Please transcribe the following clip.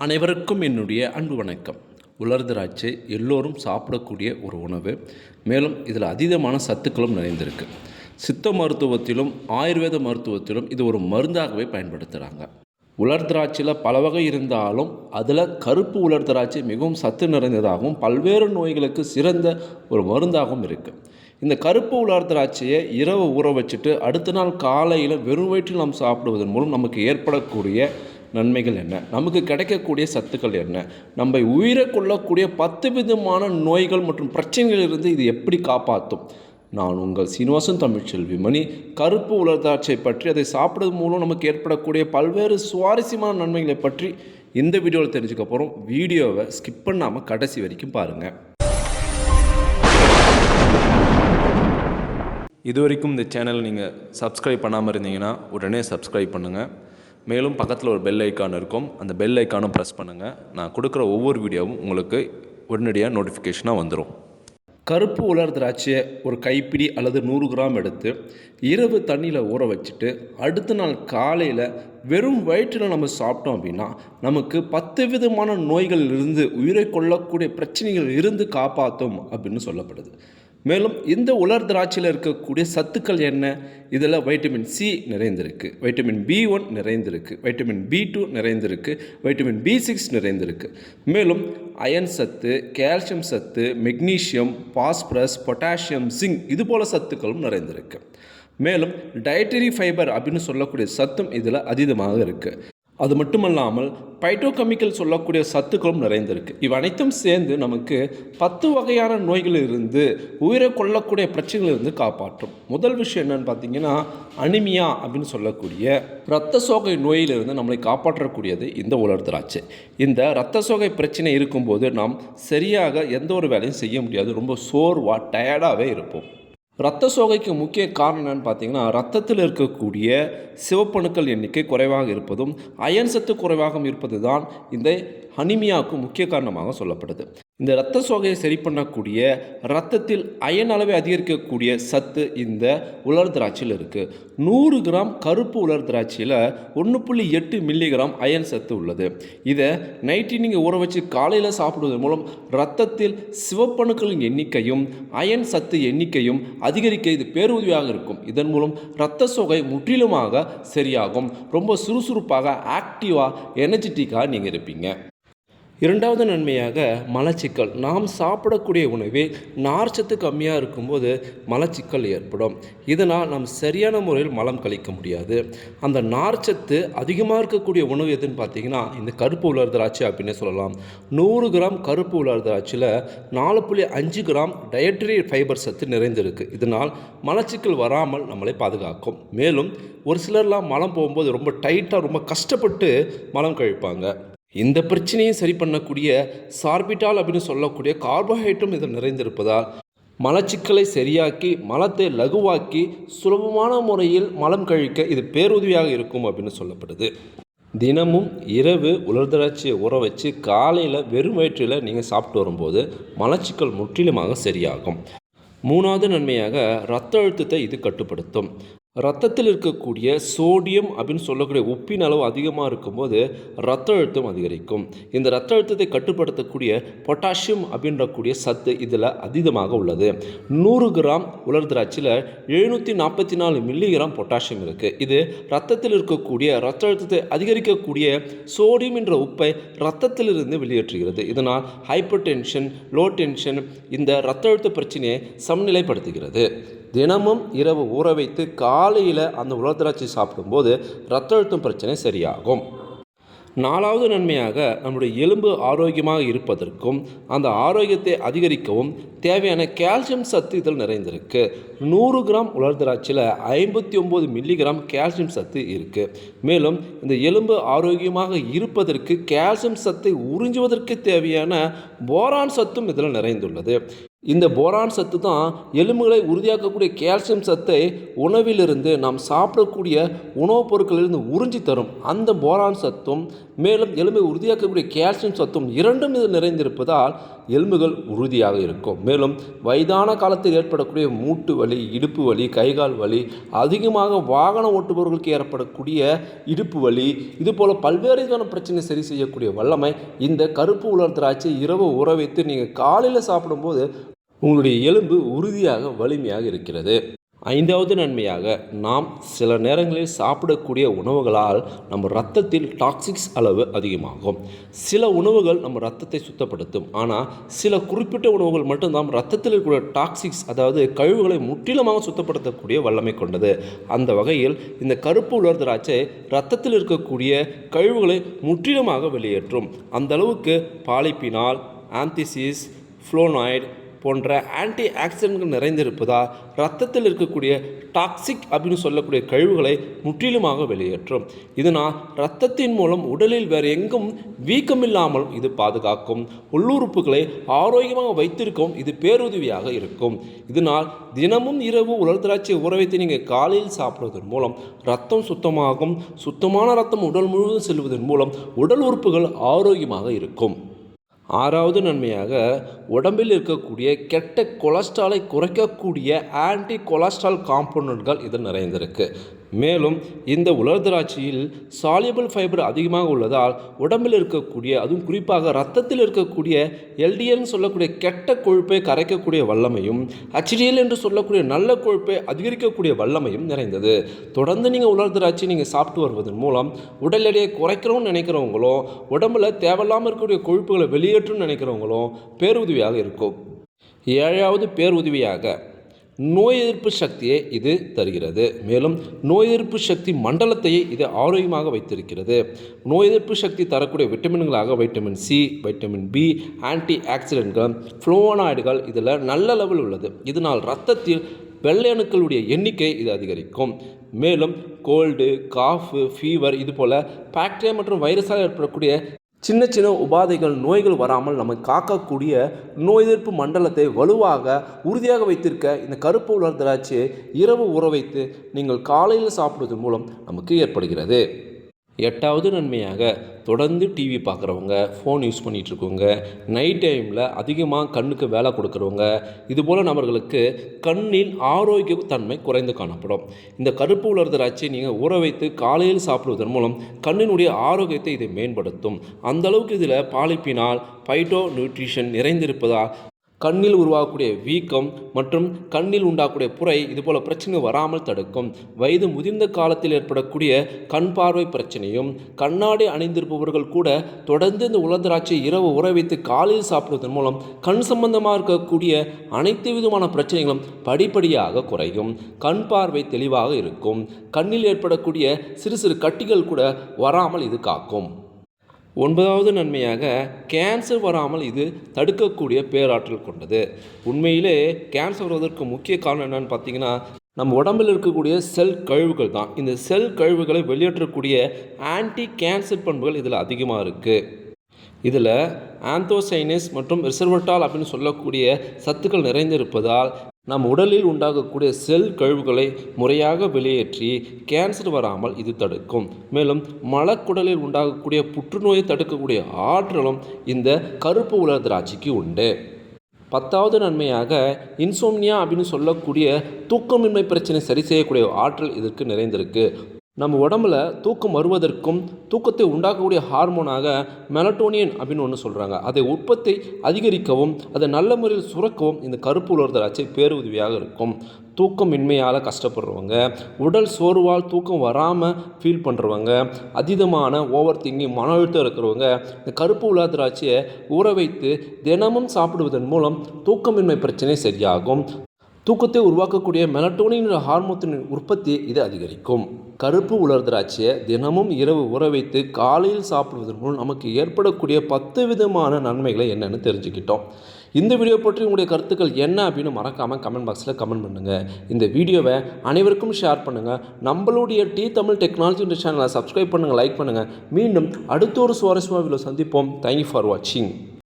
அனைவருக்கும் என்னுடைய அன்பு வணக்கம். உலர் திராட்சை எல்லோரும் சாப்பிடக்கூடிய ஒரு உணவு. மேலும் இதில் அதீதமான சத்துக்களும் நிறைந்திருக்கு. சித்த மருத்துவத்திலும் ஆயுர்வேத மருத்துவத்திலும் இது ஒரு மருந்தாகவே பயன்படுத்துகிறாங்க. உலர் திராட்சையில் பல வகை இருந்தாலும் அதில் கருப்பு உலர் திராட்சை மிகவும் சத்து நிறைந்ததாகவும் பல்வேறு நோய்களுக்கு சிறந்த ஒரு மருந்தாகவும் இருக்குது. இந்த கருப்பு உலர் திராட்சையை இரவு ஊற வச்சுட்டு அடுத்த நாள் காலையில் வெறும் வயிற்றில் நாம் சாப்பிடுவதன் மூலம் நமக்கு ஏற்படக்கூடிய நன்மைகள் என்ன, நமக்கு கிடைக்கக்கூடிய சத்துக்கள் என்ன, நம்ம உயிரை கொள்ளக்கூடிய 10 விதமான நோய்கள் மற்றும் பிரச்சனைகளிலிருந்து இது எப்படி காப்பாற்றும். நான் உங்கள் சீனிவாசன் தமிழ்ச்செல்வி மணி. கருப்பு உலர் திராட்சை பற்றி, அதை சாப்பிடுவது மூலம் நமக்கு ஏற்படக்கூடிய பல்வேறு சுவாரஸ்யமான நன்மைகளை பற்றி இந்த வீடியோவில் தெரிஞ்சுக்க போகிறோம். வீடியோவை ஸ்கிப் பண்ணாமல் கடைசி வரைக்கும் பாருங்கள். இது வரைக்கும் இந்த சேனல் நீங்கள் சப்ஸ்கிரைப் பண்ணாமல் இருந்தீங்கன்னா உடனே சப்ஸ்கிரைப் பண்ணுங்கள். மேலும் பக்கத்தில் ஒரு பெல் ஐக்கான் இருக்கும், அந்த பெல் ஐக்கானும் ப்ரெஸ் பண்ணுங்கள். நான் கொடுக்குற ஒவ்வொரு வீடியோவும் உங்களுக்கு உடனடியாக நோட்டிஃபிகேஷனாக வந்துடும். கருப்பு உலர் திராட்சையை ஒரு கைப்பிடி அல்லது 100 கிராம் எடுத்து இரவு தண்ணியில் ஊற வச்சுட்டு அடுத்த நாள் காலையில் வெறும் வயிற்றில் நம்ம சாப்பிட்டோம் அப்படின்னா நமக்கு 10 விதமான நோய்களிலிருந்து உயிரை கொள்ளக்கூடிய பிரச்சனைகள் இருந்து காப்பாற்றும் அப்படின்னு சொல்லப்படுது. மேலும் இந்த உலர் திராட்சையில் இருக்கக்கூடிய சத்துக்கள் என்ன? இதில் வைட்டமின் சி நிறைந்திருக்கு, வைட்டமின் B1 நிறைந்திருக்கு, வைட்டமின் B2 நிறைந்திருக்கு, வைட்டமின் B6 நிறைந்திருக்கு. மேலும் அயன் சத்து, கால்சியம் சத்து, மெக்னீஷியம், பாஸ்பரஸ், பொட்டாசியம், ஜிங்க் இது போல் சத்துக்களும் நிறைந்திருக்கு. மேலும் டயட்டரி ஃபைபர் அப்படின்னு சொல்லக்கூடிய சத்தும் இதில் அதீதமாக இருக்குது. அது மட்டுமல்லாமல் பைட்டோகெமிக்கல் சொல்லக்கூடிய சத்துக்களும் நிறைந்திருக்கு. இவை அனைத்தும் சேர்ந்து நமக்கு 10 வகையான நோய்களிலிருந்து உயிரை கொள்ளக்கூடிய பிரச்சனைகளிலிருந்து காப்பாற்றும். முதல் விஷயம் என்னன்னு பார்த்தீங்கன்னா அனிமியா அப்படின்னு சொல்லக்கூடிய இரத்த சோகை நோயிலிருந்து நம்மளை காப்பாற்றக்கூடியது இந்த உலர் திராட்சை. இந்த இரத்த சோகை பிரச்சனை இருக்கும்போது நாம் சரியாக எந்த ஒரு வேலையும் செய்ய முடியாது, ரொம்ப சோர்வாக டயர்டாகவே இருப்போம். இரத்த சோகைக்கு முக்கிய காரணம் என்னன்னு பார்த்தீங்கன்னா இரத்தத்தில் இருக்கக்கூடிய சிவப்பணுக்கள் எண்ணிக்கை குறைவாக இருப்பதும் அயன் சத்து குறைவாக இருப்பது தான் இந்த அனிமியாவுக்கு முக்கிய காரணமாக சொல்லப்படுது. இந்த இரத்த சோகையை சரி பண்ணக்கூடிய இரத்தத்தில் அயன் அளவை அதிகரிக்கக்கூடிய சத்து இந்த உலர் திராட்சையில் இருக்குது. 100 கிராம் கருப்பு உலர் திராட்சையில் 1.8 மில்லிகிராம் அயன் சத்து உள்ளது. இதை நைட்டு நீங்கள் ஊற வச்சு காலையில் சாப்பிடுவதன் மூலம் இரத்தத்தில் சிவப்பணுக்களின் எண்ணிக்கையும் அயன் சத்து எண்ணிக்கையும் அதிகரிக்க இது பேருதவியாக இருக்கும். இதன் மூலம் இரத்த சோகை முற்றிலுமாக சரியாகும். ரொம்ப சுறுசுறுப்பாக ஆக்டிவாக எனர்ஜெட்டிக்காக நீங்கள் இருப்பீங்க. இரண்டாவது நன்மையாக மலச்சிக்கல். நாம் சாப்பிடக்கூடிய உணவில் நார்ச்சத்து கம்மியாக இருக்கும்போது மலச்சிக்கல் ஏற்படும். இதனால் நாம் சரியான முறையில் மலம் கழிக்க முடியாது. அந்த நார்ச்சத்து அதிகமாக இருக்கக்கூடிய உணவு எதுன்னு பார்த்தீங்கன்னா இந்த கருப்பு உலர் திராட்சை அப்படின்னு சொல்லலாம். 100 கிராம் கருப்பு உலர் திராட்சையில் 4.5 கிராம் டயட்டரி ஃபைபர் சத்து நிறைந்திருக்கு. இதனால் மலச்சிக்கல் வராமல் நம்மளை பாதுகாக்கும். மேலும் ஒரு சிலர்லாம் மலம் போகும்போது ரொம்ப டைட்டாக ரொம்ப கஷ்டப்பட்டு மலம் கழிப்பாங்க. இந்த பிரச்சனையை சரி பண்ணக்கூடிய சார்பிட்டால் அப்படின்னு சொல்லக்கூடிய கார்போஹைட்ரேட்டும் இதில் நிறைந்திருப்பதால் மலச்சிக்கலை சரியாக்கி மலத்தை லகுவாக்கி சுலபமான முறையில் மலம் கழிக்க இது பேருதவியாக இருக்கும் அப்படின்னு சொல்லப்படுது. தினமும் இரவு உலர் திராட்சையை ஊற வச்சு காலையில் வெறும் வயிற்றில் நீங்கள் சாப்பிட்டு வரும்போது மலச்சிக்கல் முற்றிலுமாக சரியாகும். மூணாவது நன்மையாக இரத்த அழுத்தத்தை இது கட்டுப்படுத்தும். இரத்தத்தில் இருக்கக்கூடிய சோடியம் அப்படின்னு சொல்லக்கூடிய உப்பின் அளவு அதிகமாக இருக்கும்போது இரத்த அழுத்தம் அதிகரிக்கும். இந்த இரத்த அழுத்தத்தை கட்டுப்படுத்தக்கூடிய பொட்டாசியம் அப்படின்றக்கூடிய சத்து இதில் அதீதமாக உள்ளது. 100 கிராம் உலர் திராட்சையில் 744 மில்லிகிராம் பொட்டாசியம் இருக்குது. இது இரத்தத்தில் இருக்கக்கூடிய இரத்த அழுத்தத்தை அதிகரிக்கக்கூடிய சோடியம் என்ற உப்பை இரத்தத்திலிருந்து வெளியேற்றுகிறது. இதனால் ஹைப்பர் டென்ஷன், லோ டென்ஷன் இந்த இரத்த அழுத்த பிரச்சனையை சமநிலைப்படுத்துகிறது. தினமும் இரவு ஊற வைத்து காலையில் அந்த உலர் திராட்சை சாப்பிடும்போது இரத்த அழுத்தம் பிரச்சனை சரியாகும். நாலாவது நன்மையாக நம்முடைய எலும்பு ஆரோக்கியமாக இருப்பதற்கும் அந்த ஆரோக்கியத்தை அதிகரிக்கவும் தேவையான கால்சியம் சத்து இதில் நிறைந்திருக்கு. 100 கிராம் உலர் திராட்சையில் 59 மில்லிகிராம் கால்சியம் சத்து இருக்குது. மேலும் இந்த எலும்பு ஆரோக்கியமாக இருப்பதற்கு கால்சியம் சத்தை உறிஞ்சுவதற்கு தேவையான போரான் சத்தும் இதில் நிறைந்துள்ளது. இந்த போரான் சத்து தான் எலும்புகளை உறுதியாக்கக்கூடிய கால்சியம் சத்தை உணவிலிருந்து நாம் சாப்பிடக்கூடிய உணவுப் பொருட்களிலிருந்து உறிஞ்சி தரும். அந்த போரான் சத்தும் மேலும் எலும்பை உறுதியாக்கக்கூடிய கால்சியம் சத்தும் இரண்டும் இது நிறைந்திருப்பதால் எலும்புகள் உறுதியாக இருக்கும். மேலும் வயதான காலத்தில் ஏற்படக்கூடிய மூட்டு வலி, இடுப்பு வலி, கைகால் வலி, அதிகமாக வாகனம் ஓட்டுபவர்களுக்கு ஏற்படக்கூடிய இடுப்பு வலி, இதுபோல் பல்வேறு விதமான பிரச்சனை சரி செய்யக்கூடிய வல்லமை இந்த கருப்பு உலர் திராட்சை இரவு ஊற வைத்து நீங்கள் காலையில் சாப்பிடும்போது உங்களுடைய எலும்பு உறுதியாக வலிமையாக இருக்கிறது. 5வது நன்மையாக, நாம் சில நேரங்களில் சாப்பிடக்கூடிய உணவுகளால் நம்ம இரத்தத்தில் டாக்ஸிக்ஸ் அளவு அதிகமாகும். சில உணவுகள் நம்ம இரத்தத்தை சுத்தப்படுத்தும், ஆனால் சில குறிப்பிட்ட உணவுகள் மட்டும்தான் இரத்தத்தில் இருக்கக்கூடிய டாக்ஸிக்ஸ், அதாவது கழிவுகளை முற்றிலுமாக சுத்தப்படுத்தக்கூடிய வல்லமை கொண்டது. அந்த வகையில் இந்த கருப்பு உலர் திராட்சை இரத்தத்தில் இருக்கக்கூடிய கழிவுகளை முற்றிலுமாக வெளியேற்றும். அந்த அளவுக்கு பாலிபினால், ஆந்திசிஸ், ஃப்ளோனாய்டு போன்ற ஆன்டி ஆக்சிடென்ட்கள் நிறைந்திருப்பதால் இரத்தத்தில் இருக்கக்கூடிய டாக்ஸிக் அப்படின்னு சொல்லக்கூடிய கழிவுகளை முற்றிலுமாக வெளியேற்றும். இதனால் இரத்தத்தின் மூலம் உடலில் வேறு எங்கும் வீக்கமில்லாமல் இது பாதுகாக்கும். உள்ளுறுப்புகளை ஆரோக்கியமாக வைத்திருக்கவும் இது பேருதவியாக இருக்கும். இதனால் தினமும் இரவு உலர் திராட்சை ஊற வைத்து நீங்கள் காலையில் சாப்பிடுவதன் மூலம் இரத்தம் சுத்தமாகும். சுத்தமான இரத்தம் உடல் முழுவதும் செல்வதன் மூலம் உடல் உறுப்புகள் ஆரோக்கியமாக இருக்கும். 6வது நன்மையாக, உடம்பில் இருக்கக்கூடிய கெட்ட கொலஸ்ட்ராலை குறைக்கக்கூடிய ஆன்டி கொலஸ்ட்ரால் காம்பவுண்டுகள் இது நிறைந்திருக்கு. மேலும் இந்த உலர் திராட்சையில் சால்யுபிள் ஃபைபர் அதிகமாக உள்ளதால் உடம்பில் இருக்கக்கூடிய, அதுவும் குறிப்பாக இரத்தத்தில் இருக்கக்கூடிய எல்டிஎல் சொல்லக்கூடிய கெட்ட கொழுப்பை கரைக்கக்கூடிய வல்லமையும், HDL என்று சொல்லக்கூடிய நல்ல கொழுப்பை அதிகரிக்கக்கூடிய வல்லமையும் நிறைந்தது. தொடர்ந்து நீங்கள் உலர் திராட்சை நீங்கள் சாப்பிட்டு வருவதன் மூலம் உடல் எடையை குறைக்கிறோம்னு நினைக்கிறவங்களும், உடம்புல தேவையில்லாமல் இருக்கக்கூடிய கொழுப்புகளை வெளியேற்றணும்னு நினைக்கிறவங்களும் பேருதவியாக இருக்கும். 7வது பேருதவியாக, நோய் எதிர்ப்பு சக்தியை இது தருகிறது. மேலும் நோய் எதிர்ப்பு சக்தி மண்டலத்தையே இது ஆரோக்கியமாக வைத்திருக்கிறது. நோய் எதிர்ப்பு சக்தி தரக்கூடிய விட்டமின்களாக vitamin C, vitamin B, anti ஆக்சிடென்ட்கள், ஃப்ளோனாய்டுகள் இதில் நல்ல லெவல் உள்ளது. இதனால் இரத்தத்தில் வெள்ளை அணுக்களுடைய எண்ணிக்கை இது அதிகரிக்கும். மேலும் கோல்டு, காஃபு, ஃபீவர் இதுபோல் பாக்டீரியா மற்றும் வைரஸால் ஏற்படக்கூடிய சின்ன சின்ன உபாதைகள், நோய்கள் வராமல் நம்ம காக்கக்கூடிய நோய் எதிர்ப்பு மண்டலத்தை வலுவாக உறுதியாக வைத்திருக்க இந்த கருப்பு உலர் திராட்சையை இரவு ஊற வைத்து நீங்கள் காலையில் சாப்பிடுவதன் மூலம் நமக்கு ஏற்படுகிறது. 8வது நன்மையாக, தொடர்ந்து டிவி பார்க்குறவங்க, ஃபோன் யூஸ் பண்ணிகிட்ருக்கவங்க, நைட் டைமில் அதிகமாக கண்ணுக்கு வேலை கொடுக்குறவங்க, இதுபோல் நபர்களுக்கு கண்ணில் ஆரோக்கிய தன்மை குறைந்து காணப்படும். இந்த கருப்பு உலர் திராட்சை நீங்கள் ஊற வைத்து காலையில் சாப்பிடுவதன் மூலம் கண்ணினுடைய ஆரோக்கியத்தை இதை மேம்படுத்தும். அந்தளவுக்கு இதில் பாலிபினால், பைட்டோ நியூட்ரிஷன் நிறைந்திருப்பதால் கண்ணில் உருவாகக்கூடிய வீக்கம் மற்றும் கண்ணில் உண்டாகக்கூடிய புரை இதுபோல் பிரச்சனை வராமல் தடுக்கும். வயது முதிர்ந்த காலத்தில் ஏற்படக்கூடிய கண் பார்வை பிரச்சனையும், கண்ணாடி அணிந்திருப்பவர்கள் கூட தொடர்ந்து இந்த உலர் திராட்சை இரவு ஊற வைத்து காலையில் சாப்பிடுவதன் மூலம் கண் சம்பந்தமாக இருக்கக்கூடிய அனைத்து விதமான பிரச்சனைகளும் படிப்படியாக குறையும். கண் பார்வை தெளிவாக இருக்கும். கண்ணில் ஏற்படக்கூடிய சிறு சிறு கட்டிகள் கூட வராமல் இது காக்கும். 9வது நன்மையாக, கேன்சர் வராமல் இது தடுக்கக்கூடிய பேராற்றல் கொண்டது. உண்மையிலே கேன்சர் வருவதற்கு முக்கிய காரணம் என்னன்னு பார்த்தீங்கன்னா, நம்ம உடம்பில் இருக்கக்கூடிய செல் கழிவுகள் தான். இந்த செல் கழிவுகளை வெளியேற்றக்கூடிய ஆன்டி கேன்சர் பண்புகள் இதில் அதிகமாக இருக்குது. இதில் ஆந்தோசைனஸ் மற்றும் ரிசர்வட்டால் அப்படின்னு சொல்லக்கூடிய சத்துக்கள் நிறைந்திருப்பதால் நம் உடலில் உண்டாகக்கூடிய செல் கழிவுகளை முறையாக வெளியேற்றி கேன்சர் வராமல் இது தடுக்கும். மேலும் மலக்குடலில் உண்டாகக்கூடிய புற்றுநோயை தடுக்கக்கூடிய ஆற்றலும் இந்த கருப்பு உலர் திராட்சைக்கு உண்டு. 10வது நன்மையாக, இன்சோம்னியா அப்படின்னு சொல்லக்கூடிய தூக்கமின்மை பிரச்சனை சரி செய்யக்கூடிய ஆற்றல் இதற்கு நிறைந்திருக்கு. நம்ம உடம்புல தூக்கம் வருவதற்கும் தூக்கத்தை உண்டாக்கக்கூடிய ஹார்மோனாக மெலட்டோனின் அப்படின்னு ஒன்று சொல்கிறாங்க. அதை உற்பத்தி அதிகரிக்கவும் அதை நல்ல முறையில் சுரக்கவும் இந்த கருப்பு உலர் திராட்சை பேருதவியாக இருக்கும். தூக்கமின்மையால் கஷ்டப்படுறவங்க, உடல் சோர்வால் தூக்கம் வராமல் ஃபீல் பண்ணுறவங்க, அதீதமான ஓவர் திங்கிங், மன அழுத்தம் இருக்கிறவங்க இந்த கருப்பு உலர் திராட்சையை ஊற வைத்து தினமும் சாப்பிடுவதன் மூலம் தூக்கமின்மை பிரச்சனை சரியாகும். தூக்கத்தை உருவாக்கக்கூடிய மெலட்டோனின் ஹார்மோனின் உற்பத்தி இது அதிகரிக்கும். கருப்பு உலர் திராட்சையை தினமும் இரவு ஊற வைத்து காலையில் சாப்பிடுவதன் மூலம் நமக்கு ஏற்படக்கூடிய 10 விதமான நன்மைகளை என்னென்னு தெரிஞ்சுக்கிட்டோம். இந்த வீடியோ பற்றி உங்களுடைய கருத்துக்கள் என்ன அப்படின்னு மறக்காமல் கமெண்ட் பாக்ஸில் கமெண்ட் பண்ணுங்கள். இந்த வீடியோவை அனைவருக்கும் ஷேர் பண்ணுங்கள். நம்மளுடைய டி தமிழ் டெக்னாலஜி சேனலை சப்ஸ்கிரைப் பண்ணுங்கள், லைக் பண்ணுங்கள். மீண்டும் அடுத்த ஒரு சுவாரஸ்யமான வீடியோ சந்திப்போம். தேங்க்யூ ஃபார் வாட்சிங்.